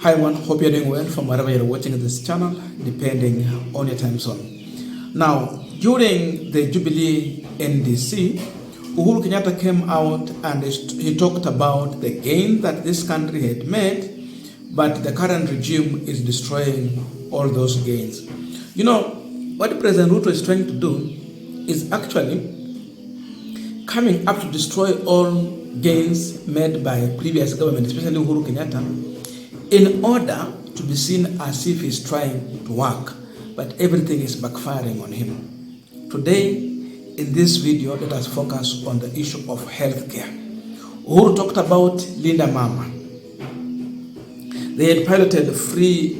Hi everyone, hope you're doing well from wherever you're watching this channel, depending on your time zone. Now, during the Jubilee NDC, Uhuru Kenyatta came out and he talked about the gain that this country had made, but the current regime is destroying all those gains. You know, what President Ruto is trying to do is actually coming up to destroy all gains made by previous government, especially Uhuru Kenyatta, in order to be seen as if he's trying to work, but everything is backfiring on him. Today, in this video, let us focus on the issue of healthcare. Uhuru talked about Linda Mama. They had piloted a free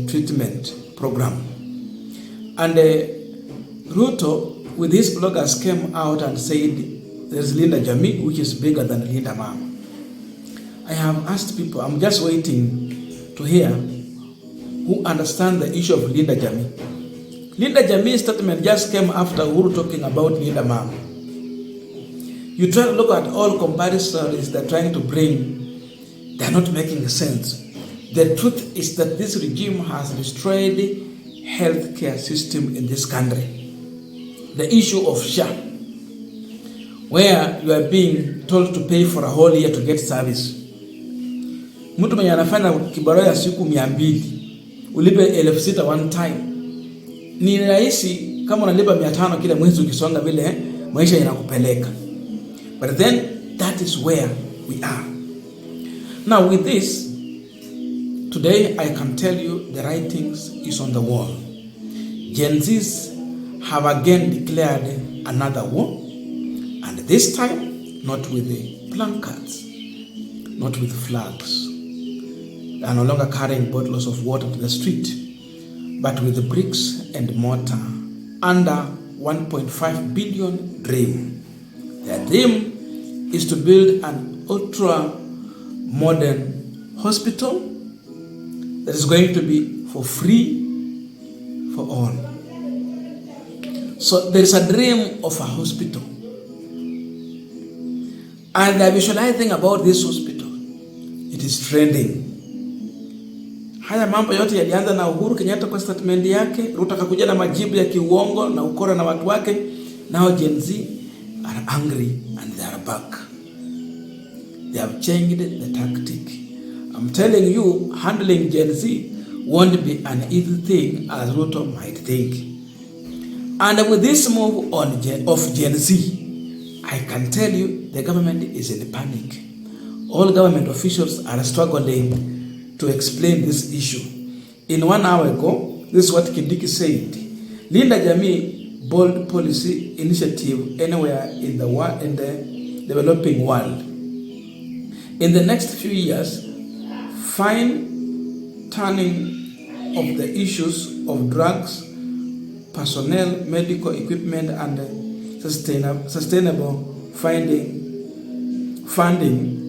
treatment program. And Ruto, with his bloggers, came out and said, there's Linda Jamii, which is bigger than Linda Mama. I have asked people, I'm just waiting to hear who understand the issue of Linda Jamii. Linda Jamii's statement just came after Uhuru talking about Linda Mama. You try to look at all comparisons they're trying to bring, they're not making sense. The truth is that this regime has destroyed the healthcare system in this country. The issue of SHA, where you are being told to pay for a whole year to get service. Mtu mwenye anafanya kibarua ya siku 200 ulipe 6,000 one time. Ni rahisi kama unalipa 500 kila mwezi ukisonga vile maisha yanakupeleka. But then that is where we are. Now with this, today I can tell you the writings is on the wall. Gen Zs have again declared another war, and this time not with the placards, not with flags. They are no longer carrying bottles of water to the street, but with the bricks and mortar under 1.5 billion dream. Their dream is to build an ultra modern hospital that is going to be for free for all. So there is a dream of a hospital, and they're visualizing about this hospital. It is trending. Haya mambo yote yalianza na Uhuru Kenyatta kwa statement yake. Ruto akakuja na majibu ya kiuongo na ukora na watu wake. Now Gen Z are angry and they are back. They have changed the tactic. I'm telling you, handling Gen Z won't be an easy thing as Ruto might think. And with this move of Gen Z, I can tell you the government is in panic. All government officials are struggling to explain this issue. In 1 hour ago, this is what Kindiki said. Linda Jamii bold policy initiative anywhere in the world, in the developing world. In the next few years, fine tuning of the issues of drugs, personnel, medical equipment, and sustainable funding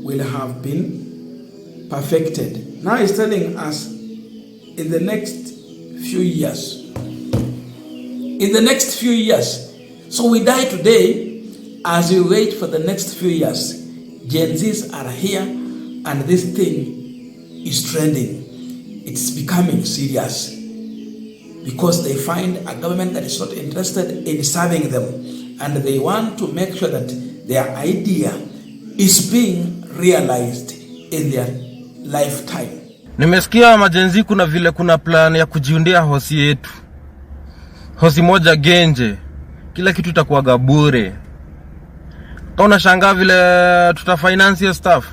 will have been perfected. Now he's telling us in the next few years. In the next few years. So we die today as we wait for the next few years. Gen Zs are here and this thing is trending. It's becoming serious because they find a government that is not interested in serving them, and they want to make sure that their idea is being realized in their lifetime. Nimesikia majenzi kuna vile kuna plan ya kujiundia hosi yetu. Hosi moja Genje. Kila kitu itakuwa bure. Kama unashangaa vile tutafinance stuff,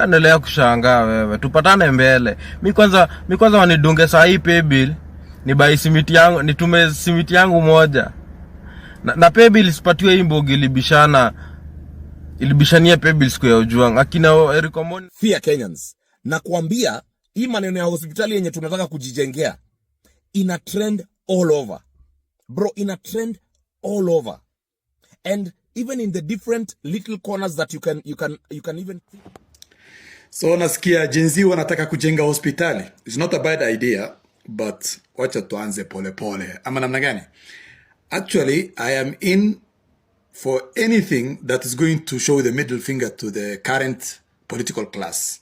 endelea kushangaa wewe. Tupatane mbele. Mimi kwanza wanidunge saa hii pay bill, ni buy simiti yangu, nitume simiti yangu moja. Na pay bill isipatiwe imbogi ilibishania pay bill siku ya Ojwang. Akina recommend fear Kenyans. Na kuambia hii maneno ya hospitali yenye tunataka kujijengea ina trend all over. Bro, ina trend all over. And even in the different little corners that you can even. So nasikia Gen Z wanataka kujenga hospitali. It's not a bad idea, but wacha tuanze pole pole. Ama namna gani? Actually, I am in for anything that is going to show the middle finger to the current political class.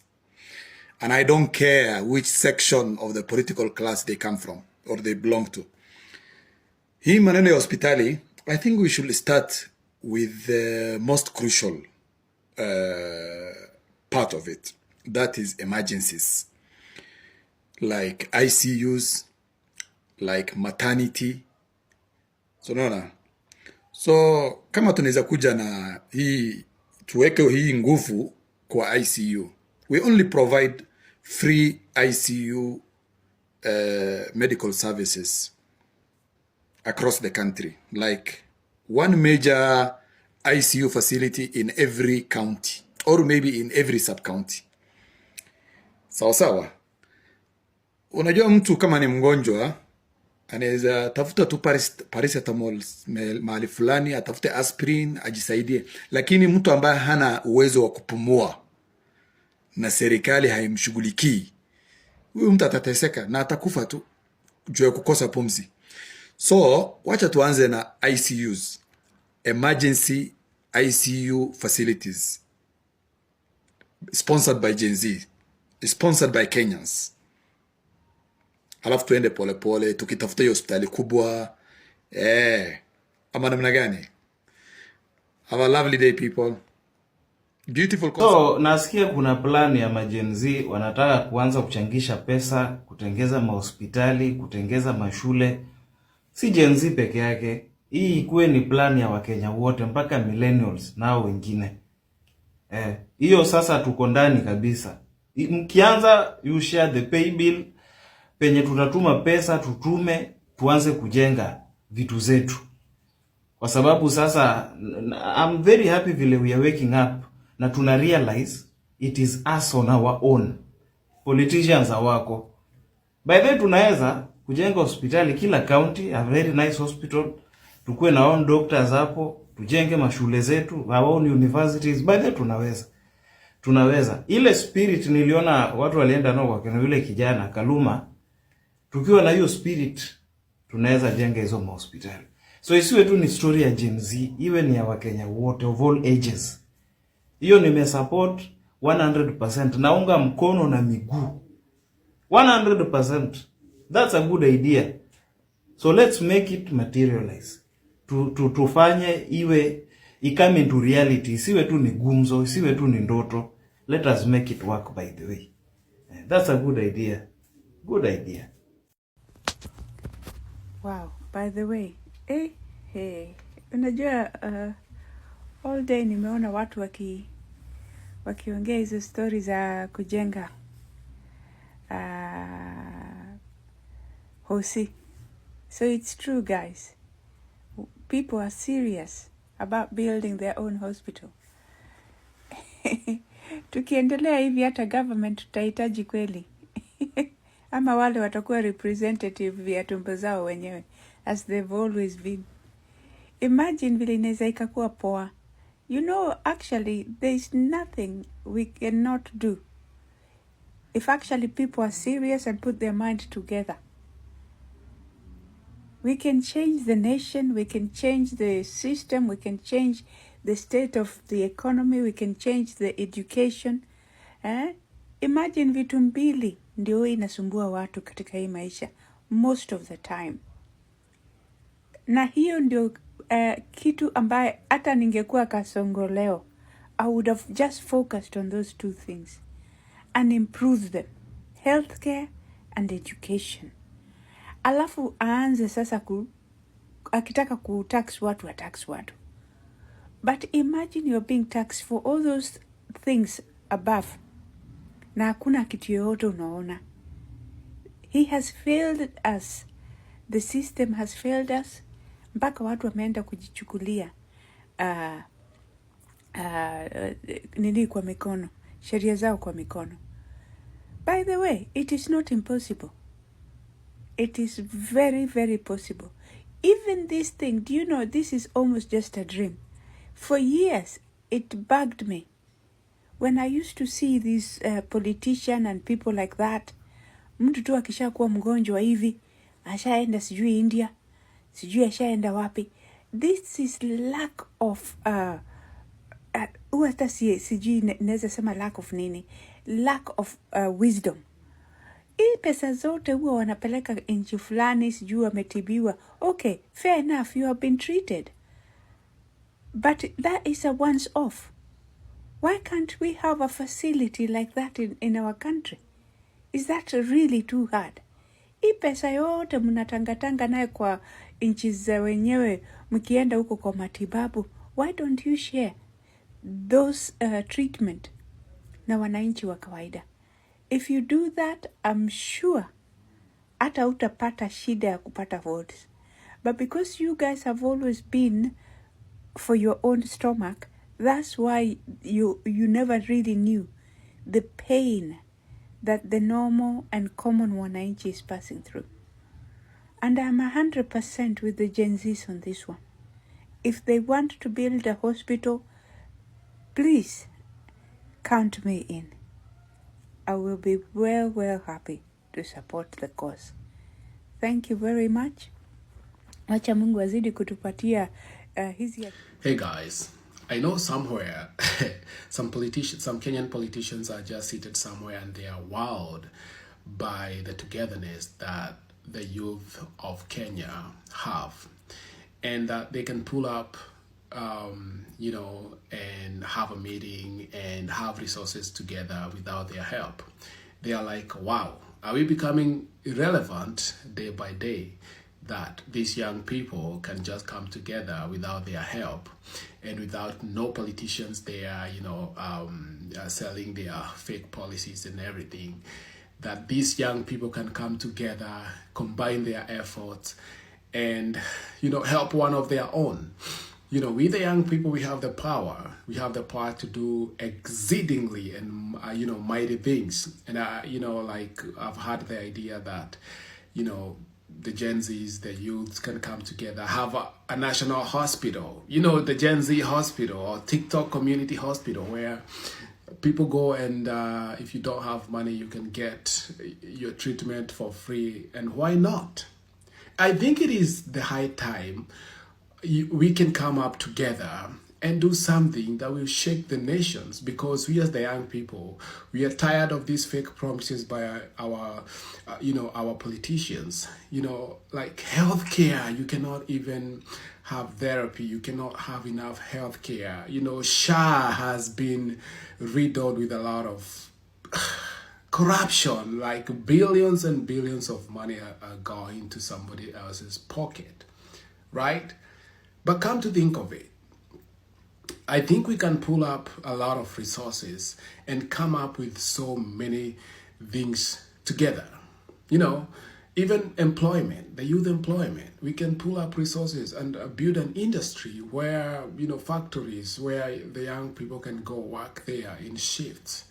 And I don't care which section of the political class they come from or they belong to. Hii maneno ya hospitali, I think we should start with the most crucial part of it. That is emergencies. Like ICUs, like maternity. So kama tunaweza kuja na hii, tuweke hii nguvu kwa ICU. We only provide free ICU medical services across the country. Like one major ICU facility in every county or maybe in every sub-county. Sawa. Unajua mtu kama ni mgonjwa, anaweza tafuta tu paracetamol mahali fulani, atafute aspirin, ajisaidie. Lakini mtu ambaye hana uwezo wa kupumua na serikali haimshughulikii, huyu mtu atateseka na atakufa tu juu ya kukosa pumzi. So, wacha tuanze na ICUs. Emergency ICU facilities. Sponsored by Gen Z. Sponsored by Kenyans. Halafu tuende pole pole, tukitafuta hiyo hospitali kubwa. Ama namna gani? Have a lovely day, people. Beautiful concept. So, nasikia kuna plan ya majenzi, wanataka kuanza kuchangisha pesa, kutengeza mahospitali, kutengeza mashule. Si Gen Z peke yake. Hii ikuwe ni plan ya Wakenya wote mpaka millennials nao wengine. Hiyo sasa tuko ndani kabisa. Mkianza you share the pay bill, penye tunatuma pesa tutume, tuanze kujenga vitu zetu. Kwa sababu sasa I'm very happy vile we are waking up na tuna realize it is us on our own. Politicians hawako. By the way, tunaweza kujenga hospitali kila county, a very nice hospital. Tukue na own doctors hapo, tujenge mashule zetu, our own universities. By the way, tunaweza. Ile spirit niliona watu walienda nao kwa kina yule kijana Kaluma. Tukiwa na hiyo spirit, tunaweza jenga hizo hospitali. So isiwe tu ni story ya Gen Z, iwe ni ya Wakenya wote of all ages. Hiyo nimesupport 100%, naunga mkono na miguu. 100%. That's a good idea. So let's make it materialize. Tufanye iwe ikame into reality. Isiwe tu ni gumzo, isiwe tu ni ndoto. Let us make it work, by the way. That's a good idea. Good idea. Wow, by the way. Unajua all day nimeona watu wakiongea hizo story za kujenga hosi. So it's true, guys. People are serious about building their own hospital. Tukiendelea hivi hata government tutahitaji kweli. Ama wale watakuwa representative vya tumbo zao wenyewe, as they've always been. Imagine vile inaweza ikakuwa poa. You know, actually, there is nothing we cannot do. If actually people are serious and put their mind together. We can change the nation, we can change the system, we can change the state of the economy, we can change the education. Imagine vitu mbili ndio inasumbua watu katika hii maisha most of the time. Na hiyo ndio kitu ambaye hata ningekuwa Kasongo leo, I would have just focused on those two things and improved them. Healthcare and education. Alafu aanze sasa akitaka kutax watu, atax watu. But imagine you're being taxed for all those things above. Na hakuna kitu yoyote unaona. He has failed us. The system has failed us. Mpaka watu wameenda kujichukulia nini kwa mikono. Sheria zao kwa mikono. By the way, it is not impossible. It is very, very possible. Even this thing, do you know, this is almost just a dream. For years, it bugged me. When I used to see these politicians and people like that, mtu tu akisha kuwa mgonjwa hivi, ashaenda sijui India, sijui ashaenda wapi. This is lack of, hata sijui naweza sema lack of nini. lack of wisdom. Hii pesa zote huwa wanapeleka nchi fulani, sijui wametibiwa. Okay, fair enough, you have been treated. But that is a once off. Why can't we have a facility like that in our country? Is that really too hard? Hii pesa yote mnatangatanga naye kwa nchi za wenyewe, mkienda huko kwa matibabu. Why don't you share those treatment na wananchi wa kawaida? If you do that, I'm sure hata utapata shida ya kupata votes. But because you guys have always been for your own stomach, that's why you never really knew the pain that the normal and common wananchi is passing through. And I'm 100% with the Gen Zs on this one. If they want to build a hospital, please count me in. I will be well happy to support the cause. Thank you very much. Wacha Mungu azidi kutupatia hizi. Hey guys, I know somewhere some Kenyan politicians are just seated somewhere and they are wowed by the togetherness that the youth of Kenya have, and that they can pull up and have a meeting and have resources together without their help. They are like, wow, are we becoming irrelevant day by day, that these young people can just come together without their help and without no politicians there, selling their fake policies and everything, that these young people can come together, combine their efforts, and, help one of their own. We the young people, we have the power. We have the power to do exceedingly and, mighty things. And, I've had the idea that, the Gen Zs, the youths can come together, have a national hospital, the Gen Z hospital or TikTok community hospital, where people go and if you don't have money, you can get your treatment for free. And why not? I think it is the high time we can come up together and do something that will shake the nations, because we as the young people, we are tired of these fake promises by our politicians. Like healthcare, you cannot even have therapy, you cannot have enough healthcare. SHA has been riddled with a lot of corruption, like billions and billions of money are going to somebody else's pocket, right? But come to think of it, I think we can pull up a lot of resources and come up with so many things together. Even employment, the youth employment, we can pull up resources and build an industry where, factories where the young people can go work there in shifts,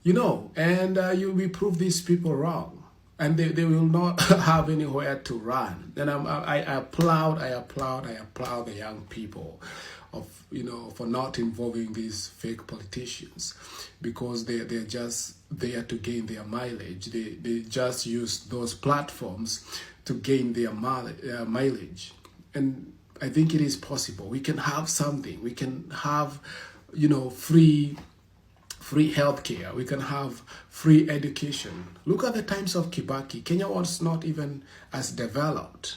and we prove these people wrong. And they will not have anywhere to run. And I applaud the young people for not involving these fake politicians, because they're just there to gain their mileage. They just use those platforms to gain their mileage. And I think it is possible. We can have something. We can have, free healthcare. We can have free education. Look at the times of Kibaki. Kenya was not even as developed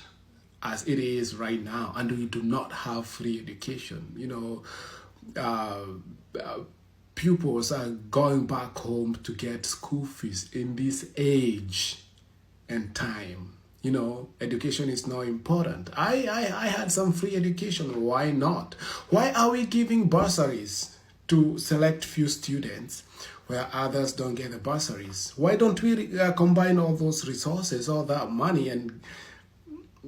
as it is right now, and we do not have free education. Pupils are going back home to get school fees in this age and time. Education is not important. I had some free education. Why not? Why are we giving bursaries to select few students where others don't get the bursaries? Why don't we combine all those resources, all that money, and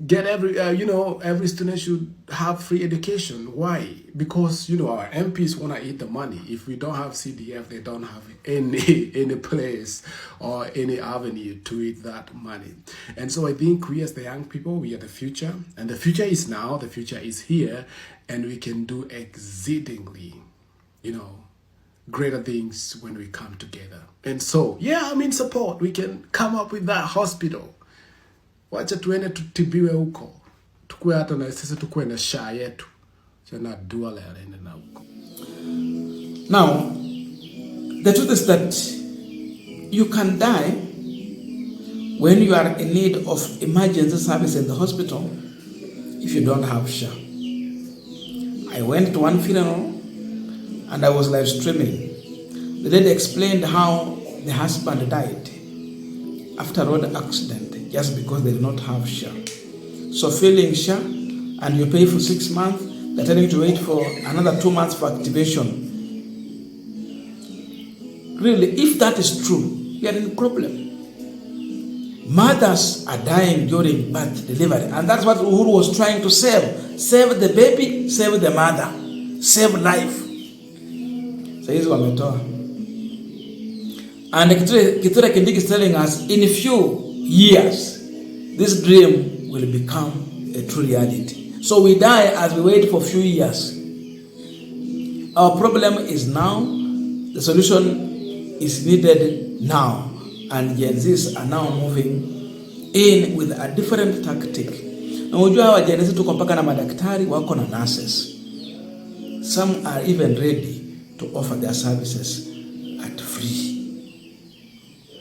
get every student should have free education? Why? Because our MPs want to eat the money. If we don't have CDF, they don't have any place or any avenue to eat that money. And so I think we as the young people, we are the future, and the future is now, the future is here, and we can do exceedingly greater things when we come together. And so, I'm in support. We can come up with that hospital. Wacha tuende tutibiwe huko. Tukue hata na sisi tukue na SHA yetu. Chana dual ende na huko. Now, the truth is that you can die when you are in need of emergency service in the hospital if you don't have SHA. I went to one funeral and I was live streaming. The lady explained how the husband died after a road accident just because they did not have SHA. So filling SHA and you pay for 6 months, they're telling you to wait for another 2 months for activation. Really, if that is true, you are in a problem. Mothers are dying during birth, delivery, and that's what Uhuru was trying to save. Save the baby, save the mother, save life. So hizi wametoa. And Kithure Kindiki is telling us, in a few years, this dream will become a true reality. So we die as we wait for a few years. Our problem is now. The solution is needed now. And Gen Zs are now moving in with a different tactic. Na unajua hawa Gen Z tuko mpaka na madaktari wako na nurses. Some are even ready to offer their services at free.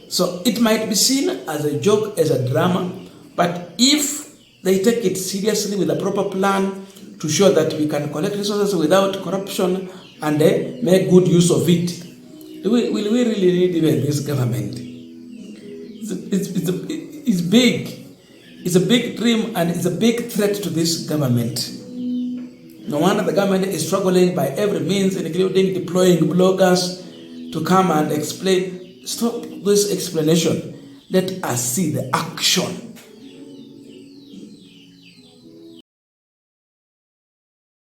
So it might be seen as a joke, as a drama, but if they take it seriously with a proper plan to show that we can collect resources without corruption and make good use of it, will we really need even this government? It's big. It's a big dream and it's a big threat to this government. No wonder the government is struggling by every means, including deploying bloggers to come and explain. Stop this explanation. Let us see the action.